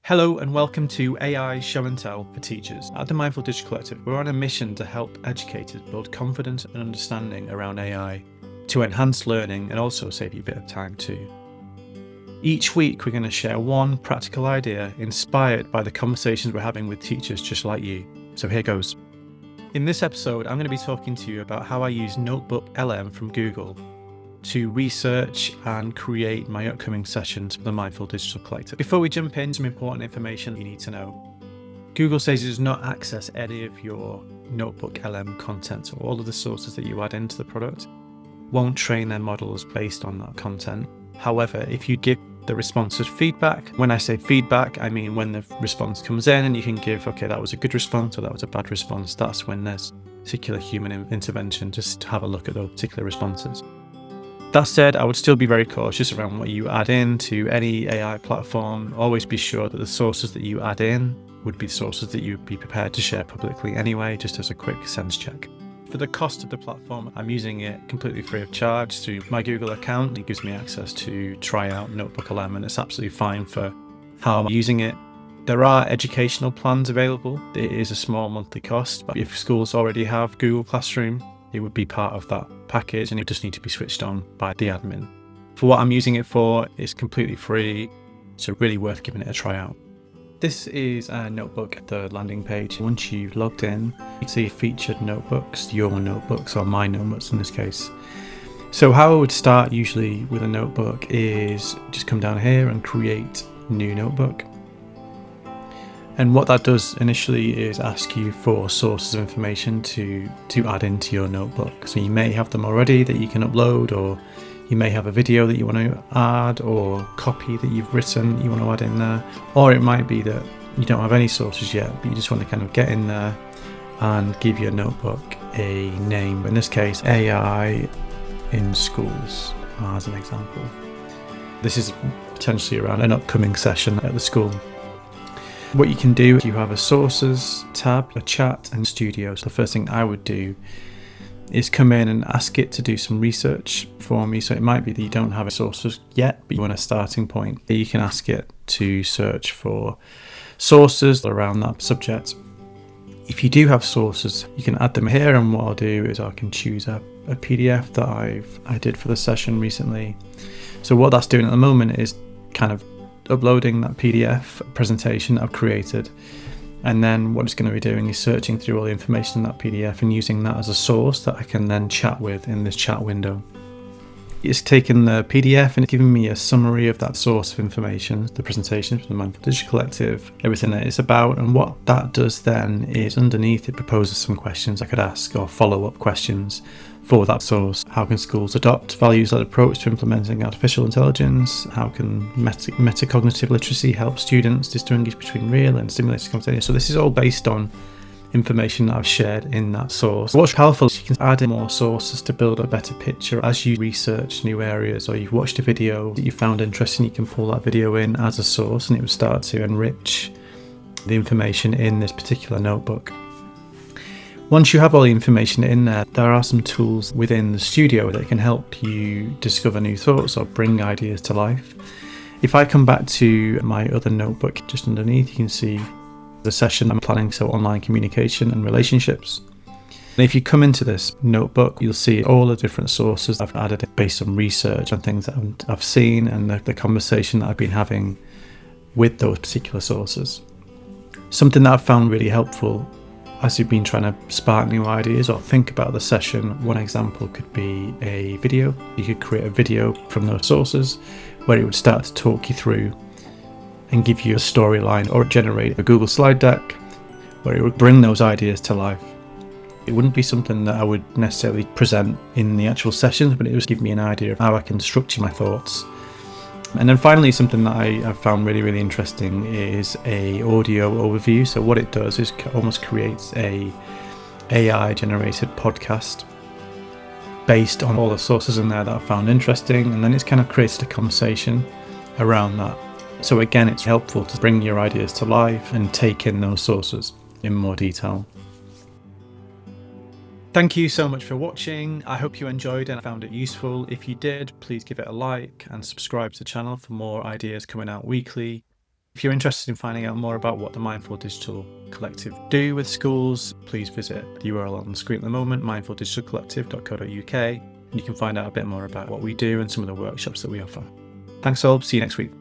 Hello and welcome to AI Show and Tell for Teachers. At the Mindful Digital Collective, we're on a mission to help educators build confidence and understanding around AI to enhance learning and also save you a bit of time too. Each week, we're going to share one practical idea inspired by the conversations we're having with teachers just like you. So here goes. In this episode, I'm going to be talking to you about how I use NotebookLM from Google to research and create my upcoming sessions for the Mindful Digital Collective. Before we jump in, some important information you need to know. Google says it does not access any of your NotebookLM content, so all of the sources that you add into the product won't train their models based on that content. However, if you give the responses feedback, when I say feedback, I mean when the response comes in and you can give, okay, that was a good response or that was a bad response, that's when there's particular human intervention just to have a look at those particular responses. That said, I would still be very cautious around what you add in to any AI platform. Always be sure that the sources that you add in would be sources that you'd be prepared to share publicly anyway, just as a quick sense check. For the cost of the platform, I'm using it completely free of charge through my Google account. It gives me access to try out NotebookLM, and it's absolutely fine for how I'm using it. There are educational plans available. It is a small monthly cost, but if schools already have Google Classroom, it would be part of that package and it just need to be switched on by the admin. For what I'm using it for, it's completely free, so really worth giving it a try out. This is a notebook at the landing page. Once you've logged in, you see featured notebooks, your notebooks or my notebooks in this case. So how I would start usually with a notebook is just come down here and create new notebook. And what that does initially is ask you for sources of information to add into your notebook. So you may have them already that you can upload, or you may have a video that you want to add, or copy that you've written that you want to add in there. Or it might be that you don't have any sources yet, but you just want to kind of get in there and give your notebook a name. In this case, AI in schools as an example. This is potentially around an upcoming session at the school. What you can do is you have a sources tab, a chat and studio. So the first thing I would do is come in and ask it to do some research for me. So it might be that you don't have a sources yet, but you want a starting point. You can ask it to search for sources around that subject. If you do have sources, you can add them here, and what I'll do is I can choose a PDF that I did for the session recently. So what that's doing at the moment is kind of uploading that PDF presentation I've created, and then what it's going to be doing is searching through all the information in that PDF and using that as a source that I can then chat with in this chat window. It's taken the PDF and giving me a summary of that source of information, the presentation from the Mindful Digital Collective, everything that it's about, and what that does then is underneath it proposes some questions I could ask, or follow-up questions for that source. How can schools adopt values-led approach to implementing artificial intelligence? How can metacognitive literacy help students distinguish between real and stimulated conversation? So this is all based on information that I've shared in that source. What's powerful is you can add in more sources to build a better picture as you research new areas, or you've watched a video that you found interesting, you can pull that video in as a source and it will start to enrich the information in this particular notebook. Once you have all the information in there, there are some tools within the studio that can help you discover new thoughts or bring ideas to life. If I come back to my other notebook just underneath, you can see the session I'm planning, so online communication and relationships. And if you come into this notebook, you'll see all the different sources I've added based on research and things that I've seen and the conversation that I've been having with those particular sources. Something that I've found really helpful as you've been trying to spark new ideas or think about the session, one example could be a video. You could create a video from those sources where it would start to talk you through and give you a storyline, or generate a Google slide deck where it would bring those ideas to life. It wouldn't be something that I would necessarily present in the actual sessions, but it would give me an idea of how I can structure my thoughts. And then finally, something that I've found really, really interesting is a audio overview. So what it does is almost creates a AI generated podcast based on all the sources in there that I found interesting, and then it's kind of created a conversation around that. So again, it's helpful to bring your ideas to life and take in those sources in more detail. Thank you so much for watching. I hope you enjoyed and found it useful. If you did, please give it a like and subscribe to the channel for more ideas coming out weekly. If you're interested in finding out more about what the Mindful Digital Collective do with schools, please visit the URL on the screen at the moment, mindfuldigitalcollective.co.uk, and you can find out a bit more about what we do and some of the workshops that we offer. Thanks all, see you next week.